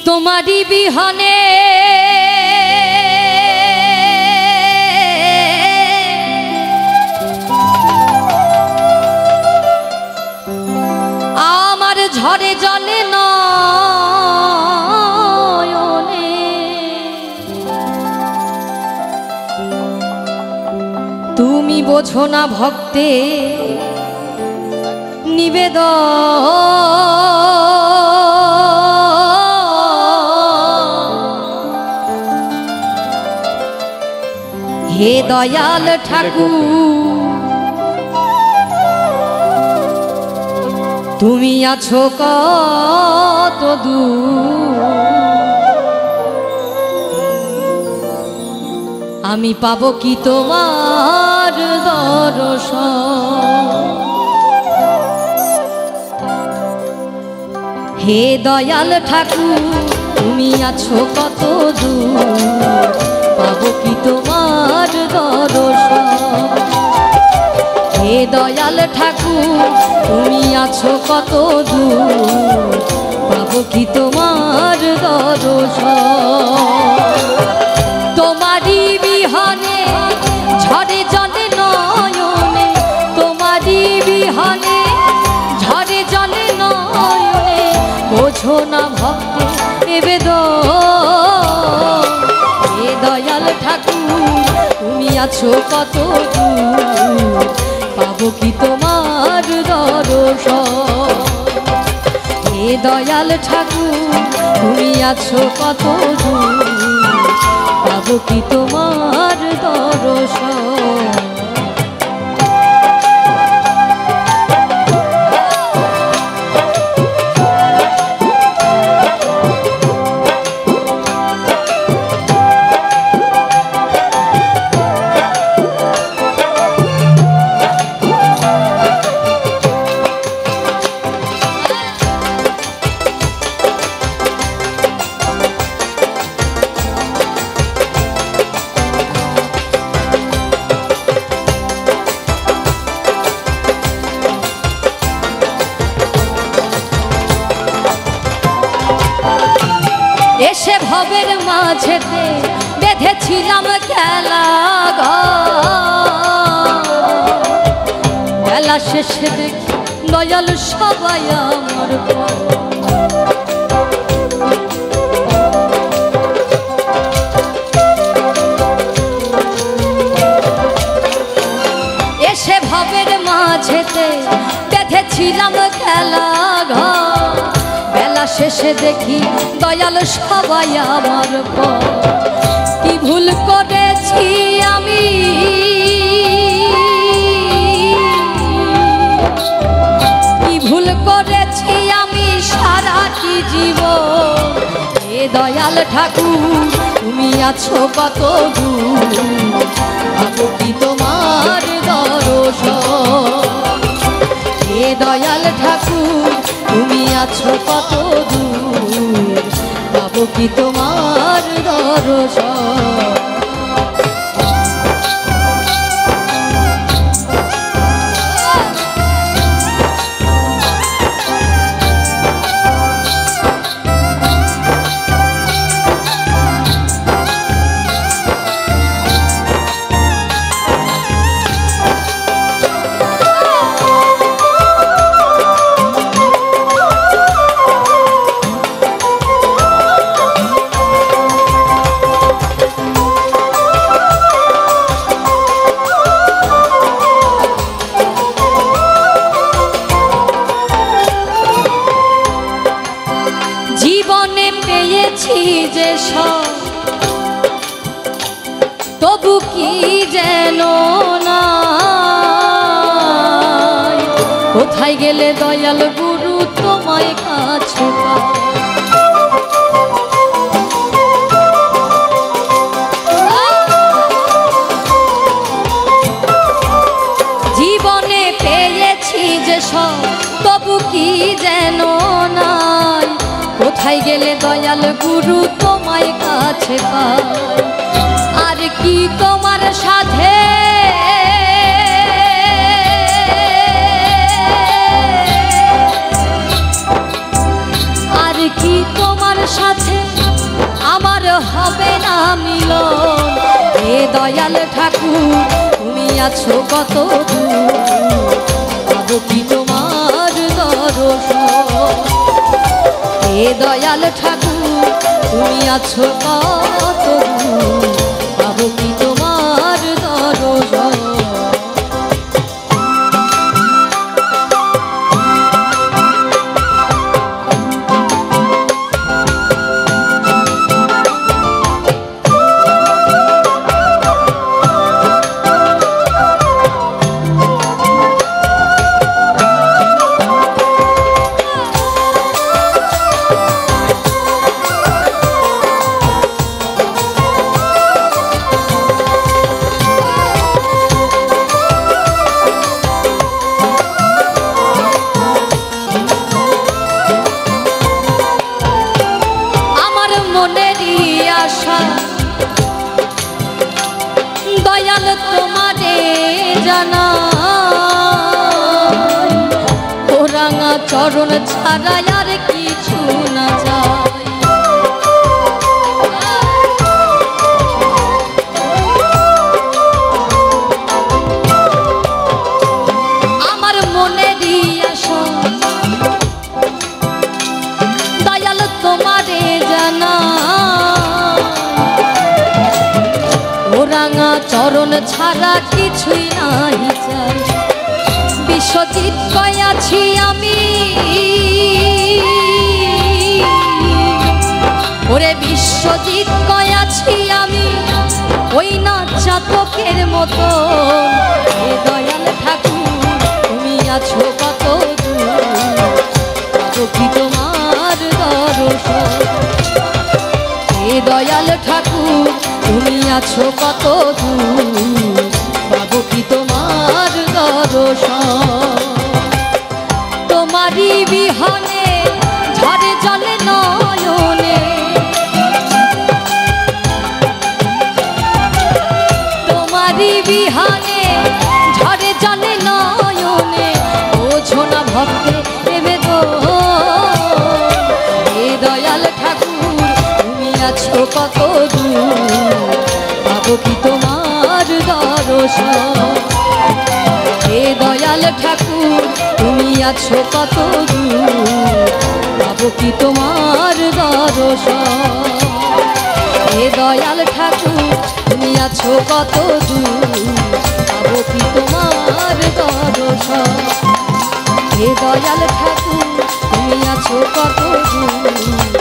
তোমারি বিহনে আমার ঝরে জলে নয়নে তুমি বোঝো না ভক্তে নিবেদন হে দয়াল ঠাকুর তুমি আছো কত দূর আমি পাবো কি তোমার দর্শন হে দয়াল ঠাকুর তুমি আছো কত দূর পাবো কি তোমার দর্শন হে দয়াল ঠাকুর তুমি আছো কত দূর পাবো কি তোমার দর্শন তোমারি বিহনে ঝরে জলে নয়নে তোমারি বিহনে ঝরে জলে নয়নে বোঝো না ভক্তি নিবেদন হে দয়াল ঠাকুর তুমি আছো কত দূর পাবো কি তোমার দর্শন হে দয়াল ঠাকুর তুমি আছো কত দূর পাবো কি তোমার দর্শন এসে ভবের মাঝেতে বেঁধেছিলাম খেলা খেলা শেষে দেখি দয়াল সবাই আমার এসে ভবের মাঝেতে বেঁধেছিলাম খেলা বেলা শেষে দেখি দয়াল সবাই আমার কি ভুল করেছি আমি কি ভুল করেছি আমি সারাটি জীবন হে দয়াল ঠাকুর তুমি আছো কত দূর পাবো কি তোমার দর্শন হে দয়াল ঠাকুর তুমি আছো কত দূর পাবো কি তোমার দর্শন জীবনে পেয়েছি যে সব তবু কি যেন না কোথায় গেলে দয়াল গুরু তোমায় কাছে জীবনে পেয়েছি যে সব তবু কি যেন নাই কোথায় গেলে দয়াল গুরু তোমায় কাছে পাই আর কি তোমার সাথে আর কি তোমার সাথে আমার হবে না মিলন। হে দয়াল ঠাকুর তুমি আছো কত দূর, পাবো কি তোমার দর্শন। হে দয়াল ঠাকুর তুমি আছো কত দূর, পাবো কি তোমার দর্শন। দয়াল তোমারে জানা ও রাঙা চরণ ছাড়া আর কিছু না যায়। আমার মনেরই আশা দয়াল তোমারে জানা রাঙা চরণ ছাড়া কিছুই নাই চাই। বিশ্বজিৎ কয়াছি আমি ওরে বিশ্বজিৎ কয়াছি আমি ওই না চাতকের মতো। হে দয়াল ঠাকুর তুমি আছো কত দূর, পাবো কি তোমার দর্শন। হে দয়াল ঠাকুর তুমি আছো কত দূর, পাবো কি তোমার দর্শন। তোমারই বিহনে ঝরে জলে নয়নে, তোমারই বিহনে ঝরে জলে নয়নে, বোঝো না ভক্তে হে দয়াল ঠাকুর তুমি আছো কত দূর, পাবো কি তোমার দর্শন। হে দয়াল ঠাকুর তুমি আছো কত দূর, পাবো কি তোমার দর্শন। হে দয়াল ঠাকুর তুমি আছো কত দূর, পাবো কি তোমার দর্শন। হে দয়াল ঠাকুর তুমি আছো কত দূর,